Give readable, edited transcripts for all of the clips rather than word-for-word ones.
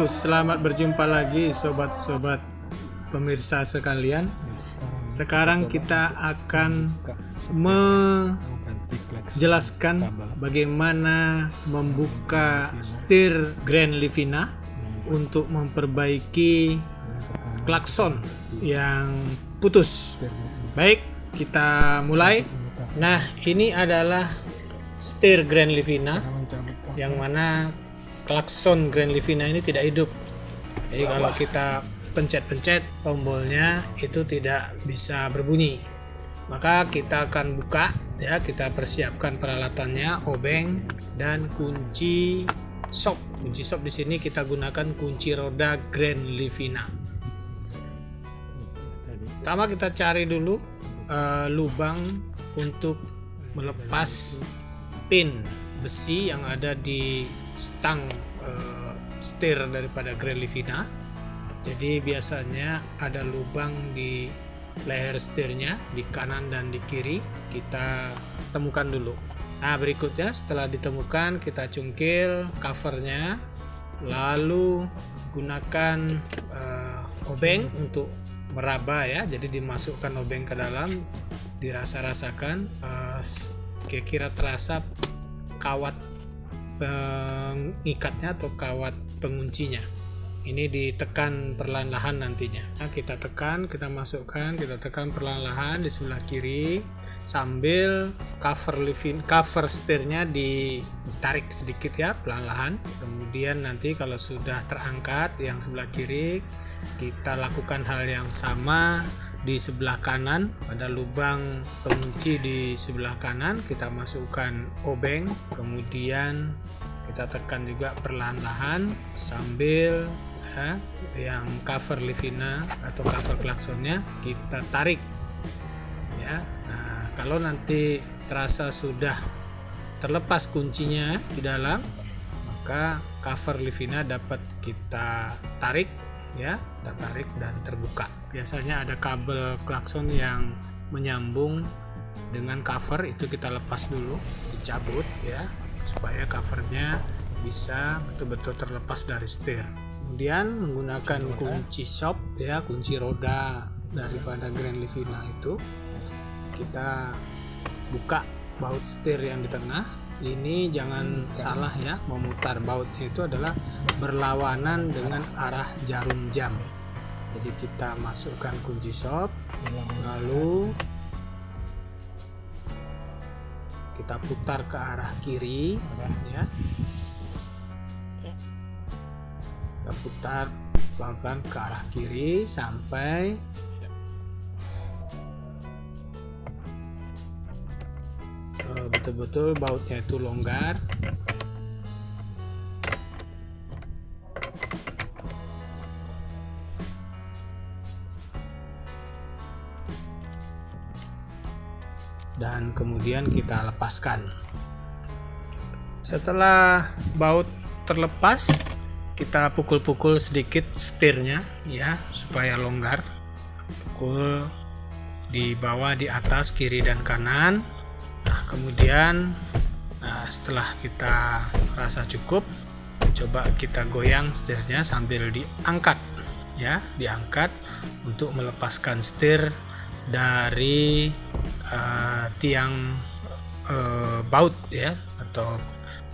selamat berjumpa lagi sobat-sobat pemirsa sekalian. Sekarang kita akan menjelaskan bagaimana membuka setir Grand Livina untuk memperbaiki klakson yang putus. Baik, kita mulai. Nah, ini adalah setir Grand Livina yang mana klakson Grand Livina ini tidak hidup. Jadi kalau kita pencet-pencet tombolnya itu tidak bisa berbunyi. Maka kita akan buka ya, kita persiapkan peralatannya, obeng dan kunci shop. Kunci shop di sini kita gunakan kunci roda Grand Livina. Pertama kita cari dulu lubang untuk melepas pin besi yang ada di stang setir daripada Grand Livina. Jadi biasanya ada lubang di leher setirnya di kanan dan di kiri, kita temukan dulu. Nah, berikutnya setelah ditemukan kita cungkil covernya, lalu gunakan obeng untuk meraba ya. Jadi dimasukkan obeng ke dalam, dirasa-rasakan, kira-kira terasa kawat pengikatnya atau kawat penguncinya. Ini ditekan perlahan-lahan nantinya. Nah, kita tekan, kita masukkan, kita tekan perlahan-lahan di sebelah kiri sambil cover setirnya ditarik sedikit ya, perlahan-lahan. Kemudian nanti kalau sudah terangkat yang sebelah kiri, kita lakukan hal yang sama di sebelah kanan. Pada lubang pengunci di sebelah kanan kita masukkan obeng, kemudian kita tekan juga perlahan-lahan sambil yang cover Livina atau cover klaksonnya kita tarik ya. Nah, kalau nanti terasa sudah terlepas kuncinya di dalam, maka cover Livina dapat kita tarik ya, kita tarik dan terbuka. Biasanya ada kabel klakson yang menyambung dengan cover, itu kita lepas dulu, dicabut ya, supaya covernya bisa betul-betul terlepas dari setir. Kemudian menggunakan kunci shop ya, kunci roda daripada Grand Livina itu, kita buka baut setir yang di tengah. Ini jangan salah ya, memutar bautnya itu adalah berlawanan dengan arah jarum jam. Jadi kita masukkan kunci shop, lalu kita putar ke arah kiri ya. Kita putar pelan-pelan ke arah kiri sampai betul-betul bautnya itu longgar. Dan kemudian kita lepaskan. Setelah baut terlepas, kita pukul-pukul sedikit setirnya ya, supaya longgar. Pukul di bawah, di atas, kiri dan kanan. Nah, kemudian setelah kita rasa cukup, coba kita goyang setirnya sambil diangkat ya, diangkat untuk melepaskan setir dari tiang baut ya, atau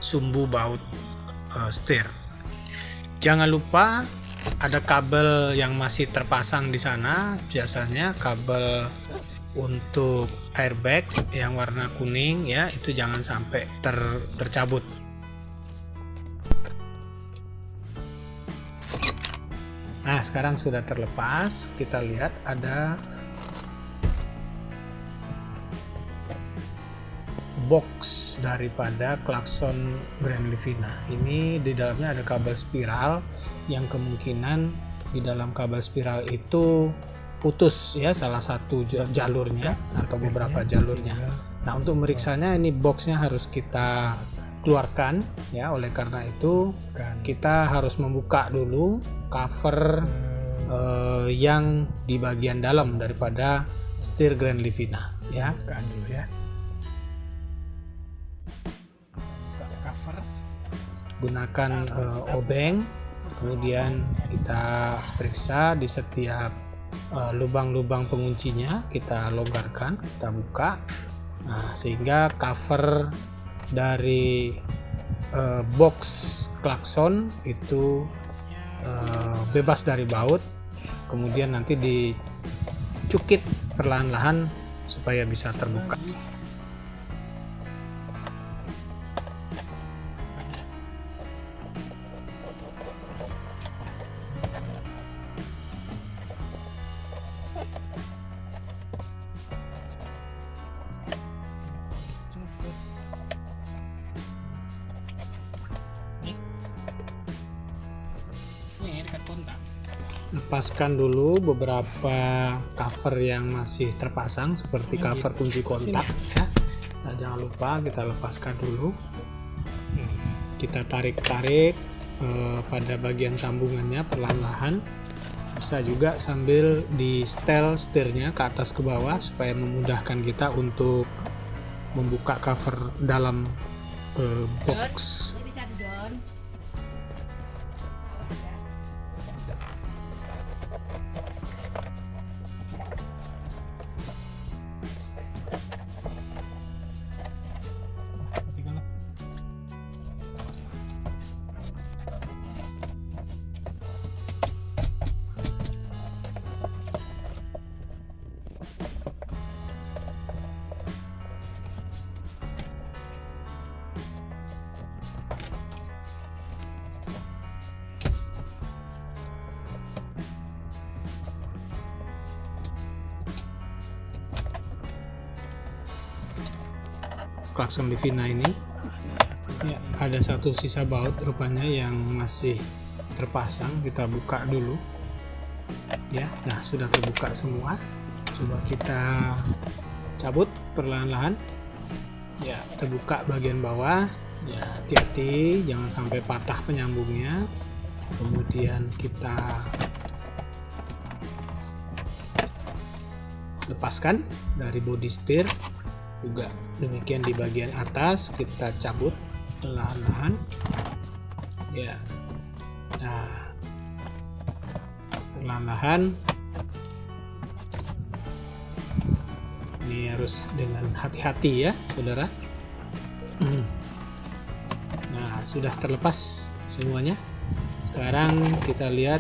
sumbu baut setir. Jangan lupa ada kabel yang masih terpasang di sana, biasanya kabel untuk airbag yang warna kuning ya, itu jangan sampai tercabut. Nah, sekarang sudah terlepas, kita lihat ada box daripada klakson Grand Livina. Ini di dalamnya ada kabel spiral yang kemungkinan di dalam kabel spiral itu putus ya, salah satu jalurnya atau beberapa jalurnya. Nah, untuk meriksanya ini boxnya harus kita keluarkan ya. Oleh karena itu kita harus membuka dulu cover yang di bagian dalam daripada setir Grand Livina ya. Bukaan dulu ya. Gunakan obeng Kemudian kita periksa di setiap lubang-lubang penguncinya, kita longgarkan, kita buka. Nah, sehingga cover dari box klakson itu bebas dari baut. Kemudian nanti dicukit perlahan-lahan supaya bisa terbuka. Lepaskan dulu beberapa cover yang masih terpasang seperti cover kunci kontak ya. Nah, jangan lupa kita lepaskan dulu. Kita tarik-tarik pada bagian sambungannya perlahan-lahan. Bisa juga sambil di setirnya ke atas ke bawah supaya memudahkan kita untuk membuka cover dalam box. Klakson Livina ini ya, ada satu sisa baut rupanya yang masih terpasang. Kita buka dulu ya. Nah, sudah terbuka semua. Coba kita cabut perlahan-lahan ya. Terbuka bagian bawah ya, hati-hati jangan sampai patah penyambungnya. Kemudian kita lepaskan dari body setir juga. Demikian di bagian atas kita cabut perlahan-lahan ya. Nah, perlahan-lahan ini harus dengan hati-hati ya saudara. Nah, sudah terlepas semuanya. Sekarang kita lihat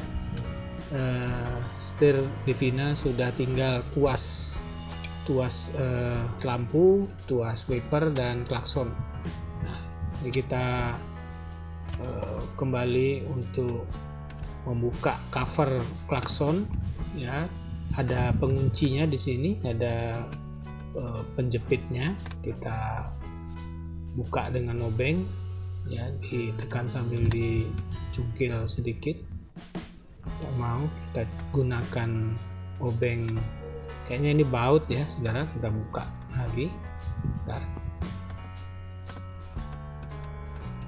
setir Livina sudah tinggal tuas lampu, tuas wiper dan klakson. Nah, ini kita kembali untuk membuka cover klakson ya. Ada penguncinya di sini, ada penjepitnya. Kita buka dengan obeng ya, ditekan sambil dicungkil sedikit. Tidak mau kita gunakan obeng. Kayaknya ini baut ya saudara, kita buka lagi. Bentar.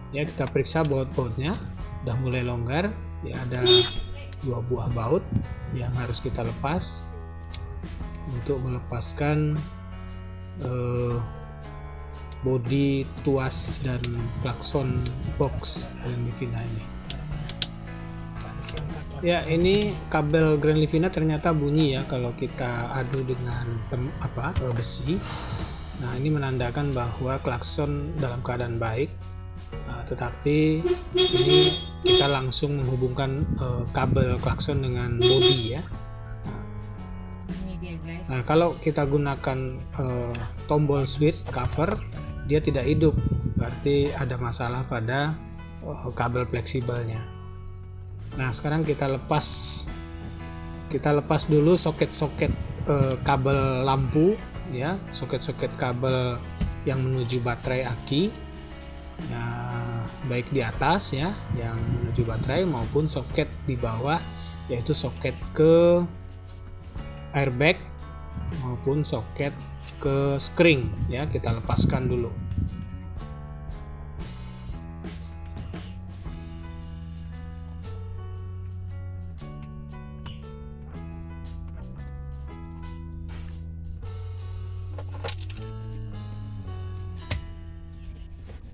Ya, kita periksa baut-bautnya udah mulai longgar ya. Ada 2 buah baut yang harus kita lepas untuk melepaskan bodi tuas dan klakson box Grand Livina ini. Ya, ini kabel Grand Livina ternyata bunyi ya kalau kita adu dengan besi. Nah, ini menandakan bahwa klakson dalam keadaan baik. Tetapi ini kita langsung menghubungkan kabel klakson dengan bodi ya. Nah, kalau kita gunakan tombol switch cover, dia tidak hidup, berarti ada masalah pada kabel fleksibelnya. Nah, sekarang kita lepas dulu soket-soket kabel lampu ya, soket-soket kabel yang menuju baterai aki ya, baik di atas ya yang menuju baterai maupun soket di bawah, yaitu soket ke airbag maupun soket ke skring ya. Kita lepaskan dulu.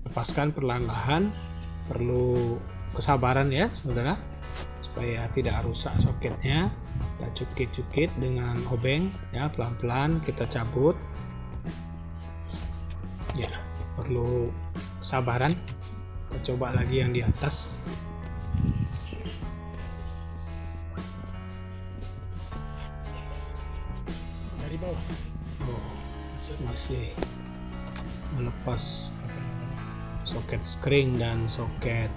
Lepaskan perlahan-lahan, perlu kesabaran ya saudara. supaya tidak rusak soketnya. Kita cukit-cukit dengan obeng ya, pelan-pelan kita cabut ya, perlu kesabaran. Kita coba lagi yang di atas. Dari bawah. Oh, masih melepas soket skring dan soket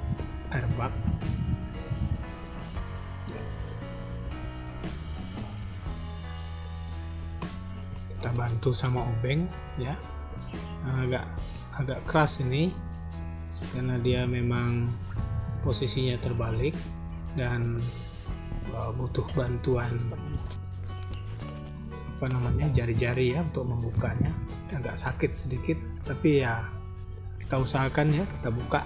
airbag. Kita bantu sama obeng ya. Agak keras ini karena dia memang posisinya terbalik dan butuh bantuan jari-jari ya untuk membukanya. Agak sakit sedikit, tapi ya kita usahakan ya, kita buka.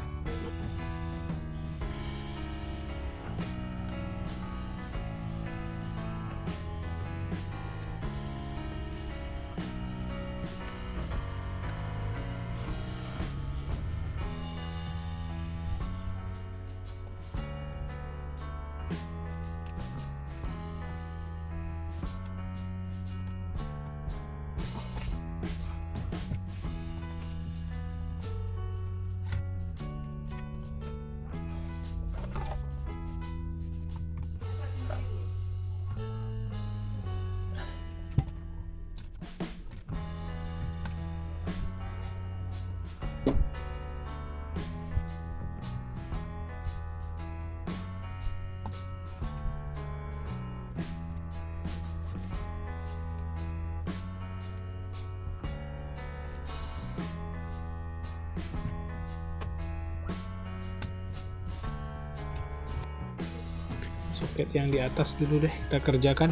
Soket yang di atas dulu deh kita kerjakan.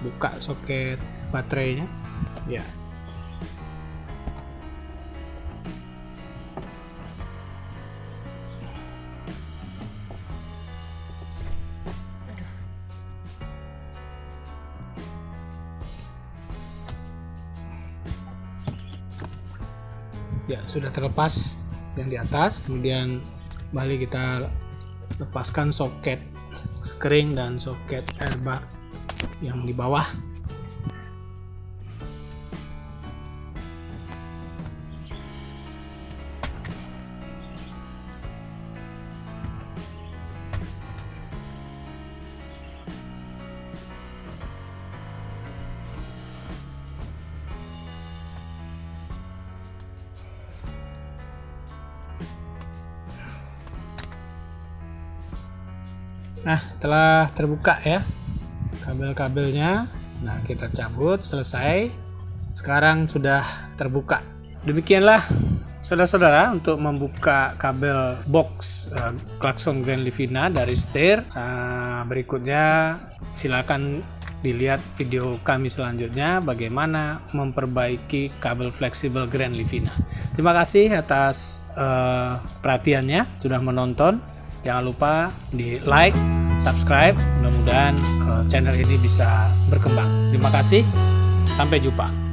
Buka soket baterainya ya. Ya, sudah terlepas yang di atas. Kemudian kembali kita lepaskan soket skring dan soket airbag yang di bawah. Nah, telah terbuka ya kabel-kabelnya. Nah, kita cabut, selesai. Sekarang sudah terbuka. Demikianlah saudara-saudara untuk membuka kabel box klakson Grand Livina dari setir. Berikutnya silakan dilihat video kami selanjutnya bagaimana memperbaiki kabel fleksibel Grand Livina. Terima kasih atas perhatiannya, sudah menonton. Jangan lupa di like, subscribe, mudah-mudahan channel ini bisa berkembang. Terima kasih, sampai jumpa.